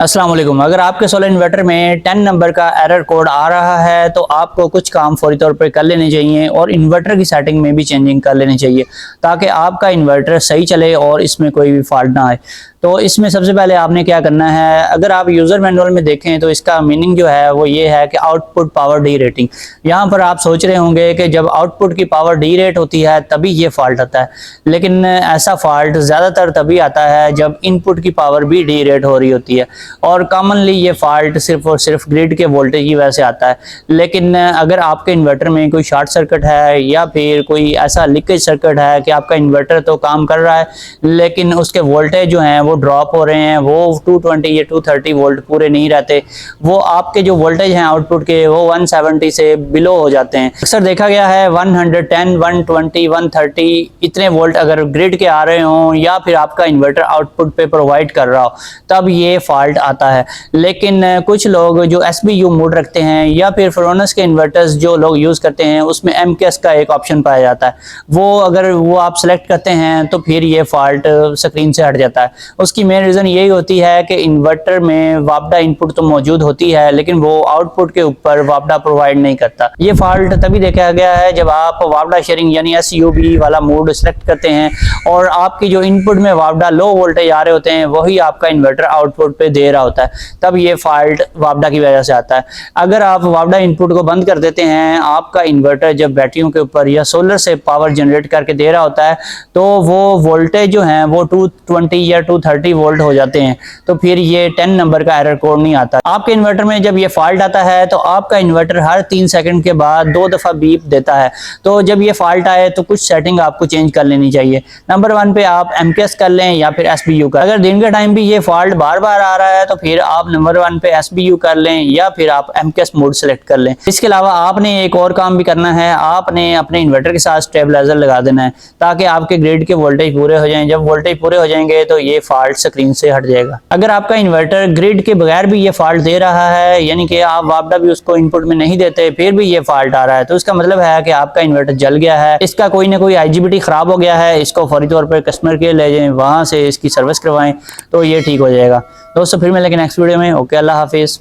अस्सलाम वालेकुम। अगर आपके सोलर इन्वर्टर में 10 नंबर का एरर कोड आ रहा है तो आपको कुछ काम फौरी तौर पर कर लेने चाहिए और इन्वर्टर की सेटिंग में भी चेंजिंग कर लेनी चाहिए ताकि आपका इन्वर्टर सही चले और इसमें कोई भी फॉल्ट ना आए। तो इसमें सबसे पहले आपने क्या करना है, अगर आप यूज़र मैनुअल में देखें तो इसका मीनिंग जो है वो ये है कि आउटपुट पावर डी रेटिंग। यहाँ पर आप सोच रहे होंगे कि जब आउटपुट की पावर डी रेट होती है तभी ये फॉल्ट आता है, लेकिन ऐसा फॉल्ट ज़्यादातर तभी आता है जब इनपुट की पावर भी डी रेट हो रही होती है और कॉमनली ये फॉल्ट सिर्फ और सिर्फ ग्रिड के वोल्टेज की वजह से आता है। लेकिन अगर आपके इन्वर्टर में कोई शॉर्ट सर्किट है या फिर कोई ऐसा लीकेज सर्किट है कि आपका इन्वर्टर तो काम कर रहा है लेकिन उसके वोल्टेज जो हैं वो ड्रॉप हो रहे हैं, वो 220 या 230 वोल्ट पूरे नहीं रहते, वो आपके जो वोल्टेज हैं आउटपुट के वो 170 से बिलो हो जाते हैं। अक्सर देखा गया है 110, 120, 130 इतने वोल्ट अगर ग्रिड के आ रहे हों या फिर आपका इन्वर्टर आउटपुट पे प्रोवाइड कर रहा हो तब ये फॉल्ट आता है। लेकिन कुछ लोग जो SBU मोड रखते हैं या फिर फ्रोनस के इन्वर्टर्स जो लोग यूज़ करते हैं उसमें MKS का एक ऑप्शन पाया जाता है, वो अगर वो आप सेलेक्ट करते हैं तो फिर ये फॉल्ट स्क्रीन से हट जाता है। उसकी मेन रीज़न यही होती है कि इन्वर्टर में वापडा इनपुट तो मौजूद होती है लेकिन वो आउटपुट के ऊपर वापडा प्रोवाइड नहीं करता। ये फॉल्ट तभी देखा गया है जब आप वापडा शेयरिंग यानी SUB वाला मोड सेलेक्ट करते हैं और आपकी जो इनपुट में वापडा लो वोल्टेज आ रहे होते हैं वही आपका इन्वर्टर आउटपुट पे दे रहा होता है, तब ये फॉल्ट वापडा की वजह से आता है। अगर आप वापडा इनपुट को बंद कर देते हैं, आपका इन्वर्टर जब बैटरियों के ऊपर या सोलर से पावर जनरेट करके दे रहा होता है तो वो वोल्टेज जो है वो 220 या 230 वोल्ट हो जाते हैं, तो फिर ये 10 नंबर का एरर कोड नहीं आता। आपके इन्वर्टर में जब ये फॉल्ट आता है तो आपका इन्वर्टर हर 3 सेकंड के बाद 2 दफ़ा बीप देता है। तो जब ये फॉल्ट आए तो कुछ सेटिंग आपको चेंज कर लेनी चाहिए। नंबर 1 पे आप MKS कर लें या फिर SBU कर। अगर दिन के टाइम भी ये फॉल्ट बार बार आ रहा है तो फिर आप नंबर 1 पे SBU कर लें या फिर आप MKS मोड सेलेक्ट कर लें। इसके अलावा आपने एक और काम भी करना है, आपने अपने इन्वर्टर के साथ स्टेबलाइजर लगा देना है ताकि आपके ग्रिड के वोल्टेज पूरे हो जाएं। जब वोल्टेज पूरे हो जाएंगे तो ये फॉल्ट स्क्रीन से हट जाएगा। अगर आपका इन्वर्टर ग्रिड के बगैर भी ये फॉल्ट दे रहा है यानी कि आप वापडा भी उसको इनपुट में नहीं देते फिर भी ये फॉल्ट आ रहा है तो इसका मतलब है कि आपका इन्वर्टर जल गया है, इसका कोई ना कोई IGBT खराब हो गया है। इसको फौरी तौर पर कस्टमर केयर ले जाएं, वहां से इसकी सर्विस करवाएं तो ये ठीक हो जाएगा। दोस्तों फिर मिलेंगे नेक्स्ट वीडियो में। ओके, अल्लाह हाफिज।